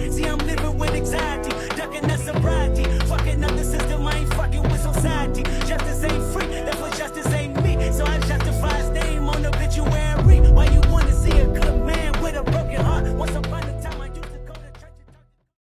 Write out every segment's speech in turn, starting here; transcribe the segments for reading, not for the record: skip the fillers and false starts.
See, I'm living with anxiety, ducking that sobriety, fucking up the system. I ain't fucking with society. Justice ain't free, therefore justice ain't me. So I justify his name on the obituary. Why you wanna see a good man with a broken heart? Once upon a time, I used to go to church.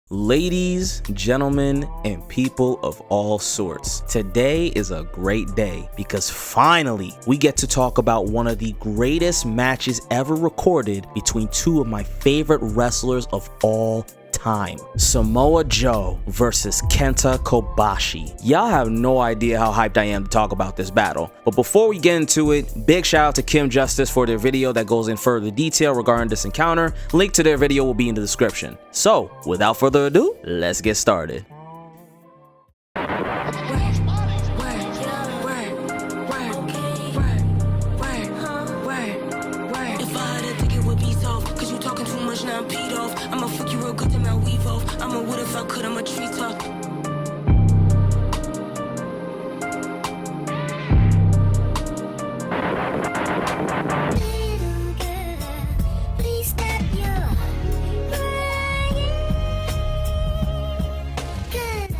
Ladies, gentlemen, and people of all sorts, today is a great day because finally we get to talk about one of the greatest matches ever recorded between two of my favorite wrestlers of all time. Samoa Joe versus Kenta Kobashi. Y'all have no idea how hyped I am to talk about this battle. But before we get into it, big shout out to Kim Justice for their video that goes in further detail regarding this encounter. Link to their video will be in the description. So, without further ado, let's get started.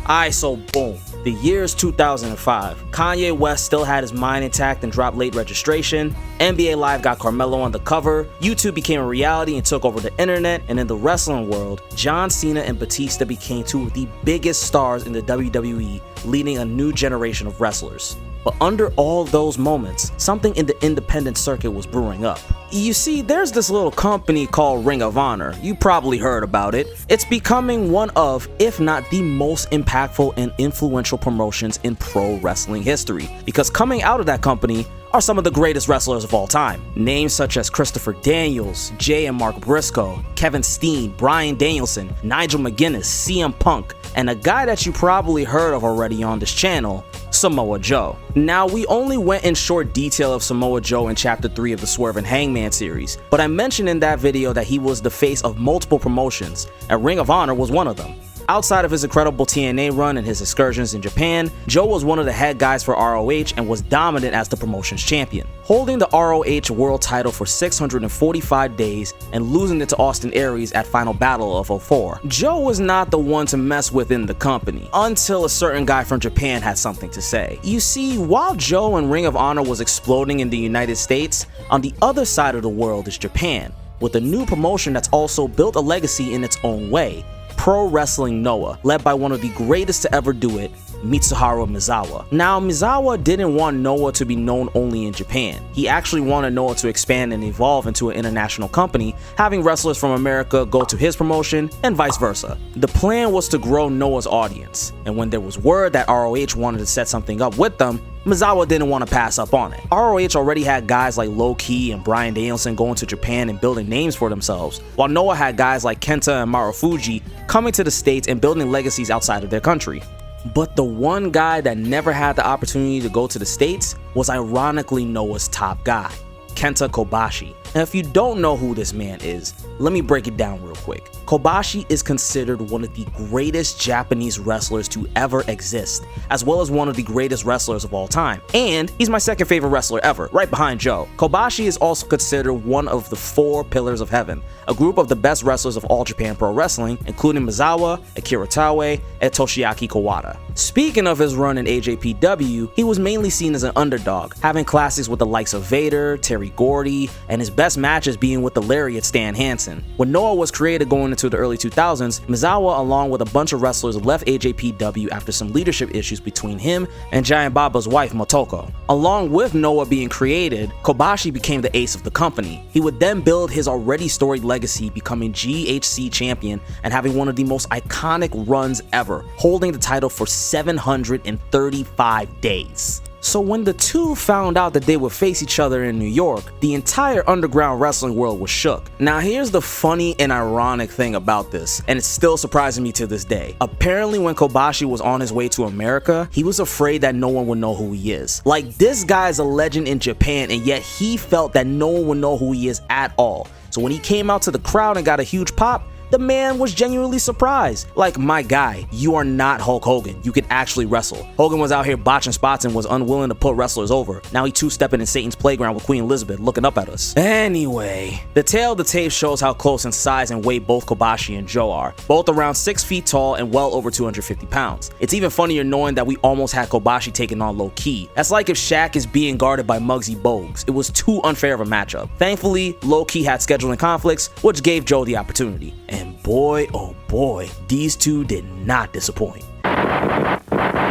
Alright, so boom. The year is 2005. Kanye West still had his mind intact and dropped late registration. NBA Live got Carmelo on the cover. YouTube became a reality and took over the internet. And in the wrestling world, John Cena and Batista became two of the biggest stars in the WWE, leading a new generation of wrestlers. But under all those moments, something in the independent circuit was brewing up. You see, there's this little company called Ring of Honor. You probably heard about it. It's becoming one of, if not the most impactful and influential promotions in pro wrestling history. Because coming out of that company are some of the greatest wrestlers of all time. Names such as Christopher Daniels, Jay and Mark Briscoe, Kevin Steen, Bryan Danielson, Nigel McGuinness, CM Punk, and a guy that you probably heard of already on this channel, Samoa Joe. Now, we only went in short detail of Samoa Joe in chapter 3 of the Swerve and Hangman series, but I mentioned in that video that he was the face of multiple promotions, and Ring of Honor was one of them. Outside of his incredible TNA run and his excursions in Japan, Joe was one of the head guys for ROH and was dominant as the promotion's champion, holding the ROH world title for 645 days and losing it to Austin Aries at Final Battle of 04. Joe was not the one to mess with in the company, until a certain guy from Japan had something to say. You see, while Joe and Ring of Honor was exploding in the United States, on the other side of the world is Japan, with a new promotion that's also built a legacy in its own way. Pro Wrestling Noah, led by one of the greatest to ever do it, Mitsuharu Misawa. Now, Misawa didn't want Noah to be known only in Japan. He actually wanted Noah to expand and evolve into an international company, having wrestlers from America go to his promotion and vice versa. The plan was to grow Noah's audience, and when there was word that ROH wanted to set something up with them, Misawa didn't want to pass up on it. ROH already had guys like Low Ki and Bryan Danielson going to Japan and building names for themselves, while Noah had guys like Kenta and Marufuji coming to the States and building legacies outside of their country. But the one guy that never had the opportunity to go to the States was ironically Noah's top guy, Kenta Kobashi. Now, if you don't know who this man is, let me break it down real quick. Kobashi is considered one of the greatest Japanese wrestlers to ever exist, as well as one of the greatest wrestlers of all time. And he's my second favorite wrestler ever, right behind Joe. Kobashi is also considered one of the 4 Pillars of Heaven, a group of the best wrestlers of all Japan Pro Wrestling, including Misawa, Akira Taue, and Toshiaki Kawada. Speaking of his run in AJPW, he was mainly seen as an underdog, having classics with the likes of Vader, Terry Gordy, and his best matches being with the Lariat Stan Hansen. When Noah was created going into the early 2000s, Misawa along with a bunch of wrestlers left AJPW after some leadership issues between him and Giant Baba's wife Motoko. Along with Noah being created, Kobashi became the ace of the company. He would then build his already storied legacy, becoming GHC champion and having one of the most iconic runs ever, holding the title for 735 days. So when the two found out that they would face each other in New York, the entire underground wrestling world was shook. Now here's the funny and ironic thing about this, and it's still surprising me to this day. Apparently when Kobashi was on his way to America, he was afraid that no one would know who he is. Like, this guy's a legend in Japan, and yet he felt that no one would know who he is at all. So when he came out to the crowd and got a huge pop, the man was genuinely surprised. Like, my guy, you are not Hulk Hogan. You can actually wrestle. Hogan was out here botching spots and was unwilling to put wrestlers over. Now he two-stepping in Satan's playground with Queen Elizabeth looking up at us. Anyway, the tail of the tape shows how close in size and weight both Kobashi and Joe are. Both around 6 feet tall and well over 250 pounds. It's even funnier knowing that we almost had Kobashi taken on low-key. That's like if Shaq is being guarded by Muggsy Bogues. It was too unfair of a matchup. Thankfully, low-key had scheduling conflicts, which gave Joe the opportunity. And boy, oh boy, these two did not disappoint.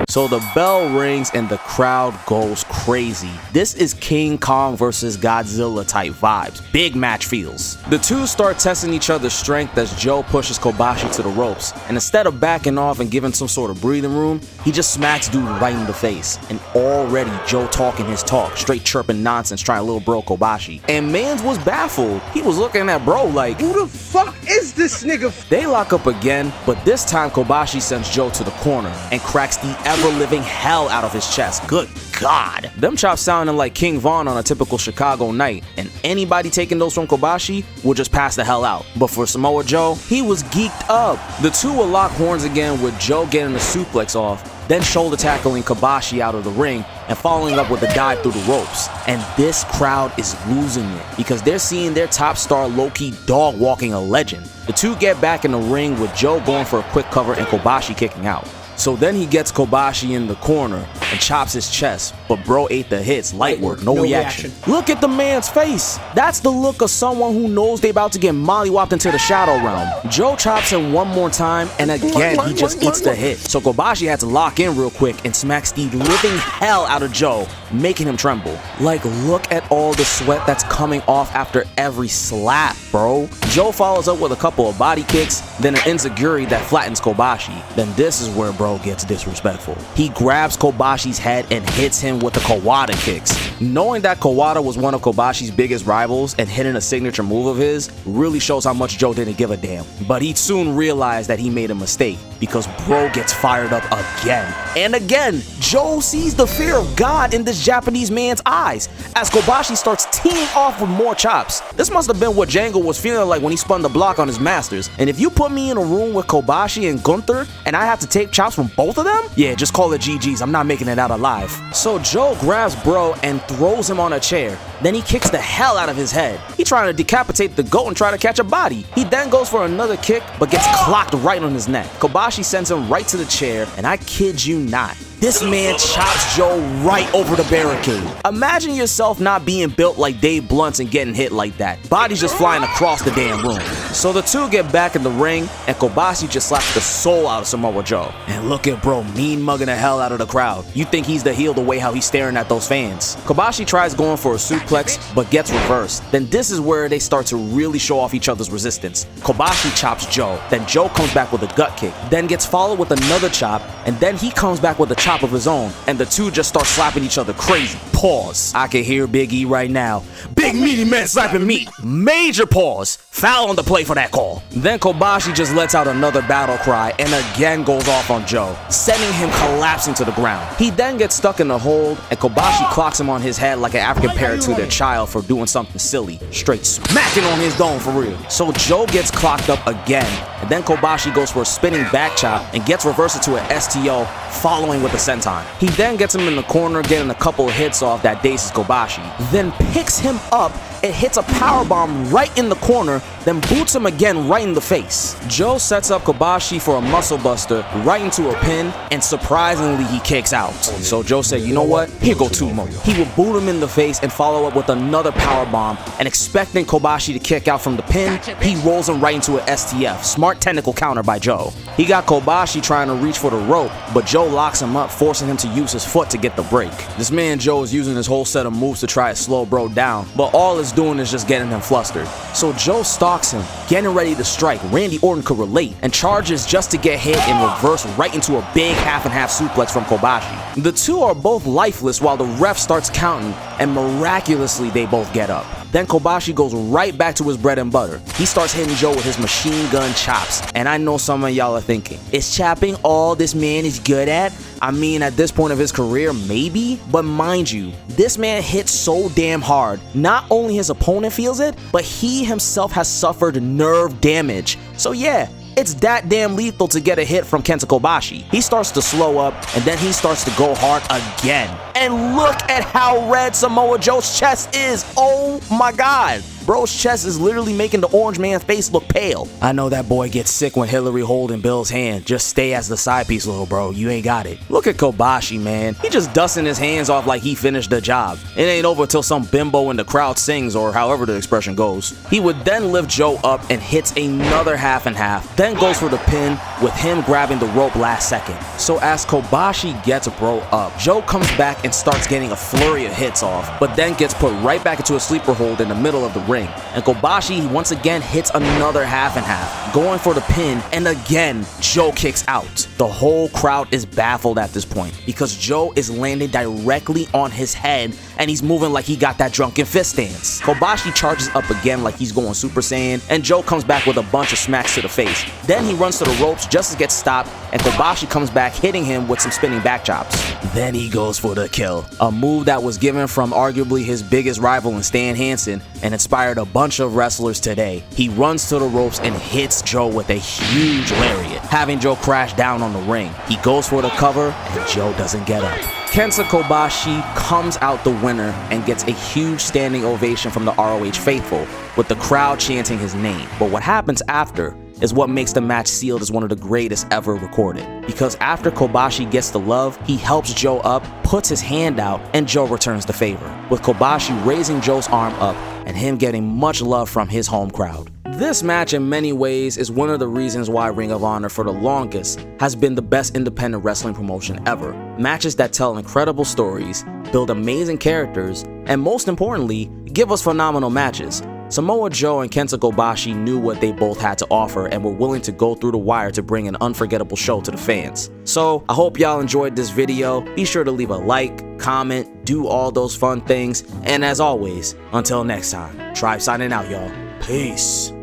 So the bell rings and the crowd goes crazy. This is King Kong versus Godzilla type vibes. Big match feels. The two start testing each other's strength as Joe pushes Kobashi to the ropes. And instead of backing off and giving some sort of breathing room, he just smacks dude right in the face. And already Joe talking his talk, straight chirping nonsense trying to little bro Kobashi. And Mans was baffled. He was looking at bro like, who the fuck is this nigga? They lock up again, but this time Kobashi sends Joe to the corner and cracks the ever-living hell out of his chest. Good God. Them chops sounding like King Von on a typical Chicago night, and anybody taking those from Kobashi will just pass the hell out. But for Samoa Joe, he was geeked up. The two will lock horns again with Joe getting a suplex off, then shoulder tackling Kobashi out of the ring and following up with a dive through the ropes. And this crowd is losing it because they're seeing their top star low-key dog walking a legend. The two get back in the ring with Joe going for a quick cover and Kobashi kicking out. So then he gets Kobashi in the corner and chops his chest, but bro ate the hits, light work, no reaction. Look at the man's face. That's the look of someone who knows they about to get mollywopped into the shadow realm. Joe chops him one more time, and again he just eats the hit. So Kobashi had to lock in real quick and smacks the living hell out of Joe, making him tremble. Like, look at all the sweat that's coming off after every slap, bro. Joe follows up with a couple of body kicks, then an enziguri that flattens Kobashi. Then this is where bro gets disrespectful. He grabs Kobashi's head and hits him with the Kawada kicks. Knowing that Kawada was one of Kobashi's biggest rivals and hitting a signature move of his really shows how much Joe didn't give a damn. But he soon realized that he made a mistake because bro gets fired up again. And again, Joe sees the fear of God in this Japanese man's eyes as Kobashi starts teeing off with more chops. This must have been what Django was feeling like when he spun the block on his masters. And if you put me in a room with Kobashi and Gunther and I have to take chops from both of them, yeah, just call it GG's. I'm not making it out alive. So Joe grabs bro and throws him on a chair. Then he kicks the hell out of his head. He trying to decapitate the goat and try to catch a body. He then goes for another kick, but gets clocked right on his neck. Kobashi sends him right to the chair, and I kid you not, this man chops Joe right over the barricade. Imagine yourself not being built like Dave Blunt's and getting hit like that. Bodies just flying across the damn room. So the two get back in the ring, and Kobashi just slaps the soul out of Samoa Joe. And look at bro mean mugging the hell out of the crowd. You think he's the heel the way how he's staring at those fans. Kobashi tries going for a suplex, but gets reversed. Then this is where they start to really show off each other's resistance. Kobashi chops Joe, then Joe comes back with a gut kick, then gets followed with another chop, and then he comes back with a chop of his own, and the two just start slapping each other crazy. Pause. I can hear Big E right now. Big meaty man slapping meat. Major pause. Foul on the play for that call. Then Kobashi just lets out another battle cry and again goes off on Joe, sending him collapsing to the ground. He then gets stuck in the hold, and Kobashi clocks him on his head like an African parent to their child for doing something silly, straight smacking on his dome for real. So Joe gets clocked up again, and then Kobashi goes for a spinning back chop and gets reversed into an STO, following with a senton. He then gets him in the corner, getting a couple of hits off that dazes Kobashi, then picks him up and hits a powerbomb right in the corner, then boots him again right in the face. Joe sets up Kobashi for a muscle buster right into a pin, and surprisingly he kicks out. So Joe said, you know what, here go two more. He will boot him in the face and follow up with another powerbomb, and expecting Kobashi to kick out from the pin, he rolls him right into an STF. Smart technical counter by Joe. He got Kobashi trying to reach for the rope, but Joe locks him up, forcing him to use his foot to get the break. This man Joe is using his whole set of moves to try to slow bro down, but all it's doing is just getting him flustered. So Joe stalks him, getting ready to strike. Randy Orton could relate, and charges just to get hit and reverse right into a big half-and-half suplex from Kobashi. The two are both lifeless while the ref starts counting, and miraculously they both get up. Then Kobashi goes right back to his bread and butter. He starts hitting Joe with his machine gun chops. And I know some of y'all are thinking, is chopping all this man is good at? I mean, at this point of his career, maybe, but mind you, this man hits so damn hard. Not only his opponent feels it, but he himself has suffered nerve damage. So yeah, it's that damn lethal to get a hit from Kenta Kobashi. He starts to slow up, and then he starts to go hard again. And look at how red Samoa Joe's chest is. Oh my god. Bro's chest is literally making the orange man's face look pale. I know that boy gets sick when Hillary holding Bill's hand. Just stay as the side piece, little bro. You ain't got it. Look at Kobashi, man. He just dusting his hands off like he finished the job. It ain't over till some bimbo in the crowd sings, or however the expression goes. He would then lift Joe up and hits another half and half, then goes for the pin with him grabbing the rope last second. So as Kobashi gets Bro up, Joe comes back and starts getting a flurry of hits off, but then gets put right back into a sleeper hold in the middle of the ring. And Kobashi once again hits another half and half, going for the pin, and again Joe kicks out. The whole crowd is baffled at this point because Joe is landing directly on his head and he's moving like he got that drunken fist stance. Kobashi charges up again like he's going Super Saiyan, and Joe comes back with a bunch of smacks to the face. Then he runs to the ropes just to get stopped, and Kobashi comes back hitting him with some spinning back chops. Then he goes for the kill, a move that was given from arguably his biggest rival in Stan Hansen and inspired a bunch of wrestlers today. He runs to the ropes and hits Joe with a huge lariat, having Joe crash down on the ring. He goes for the cover and Joe doesn't get up. Kenta Kobashi comes out the winner and gets a huge standing ovation from the ROH faithful, with the crowd chanting his name. But what happens after is what makes the match sealed as one of the greatest ever recorded. Because after Kobashi gets the love, he helps Joe up, puts his hand out, and Joe returns the favor, with Kobashi raising Joe's arm up and him getting much love from his home crowd. This match in many ways is one of the reasons why Ring of Honor for the longest has been the best independent wrestling promotion ever. Matches that tell incredible stories, build amazing characters, and most importantly, give us phenomenal matches. Samoa Joe and Kenta Kobashi knew what they both had to offer and were willing to go through the wire to bring an unforgettable show to the fans. So I hope y'all enjoyed this video. Be sure to leave a like, comment, do all those fun things, and as always, until next time, Tribe signing out, y'all. Peace.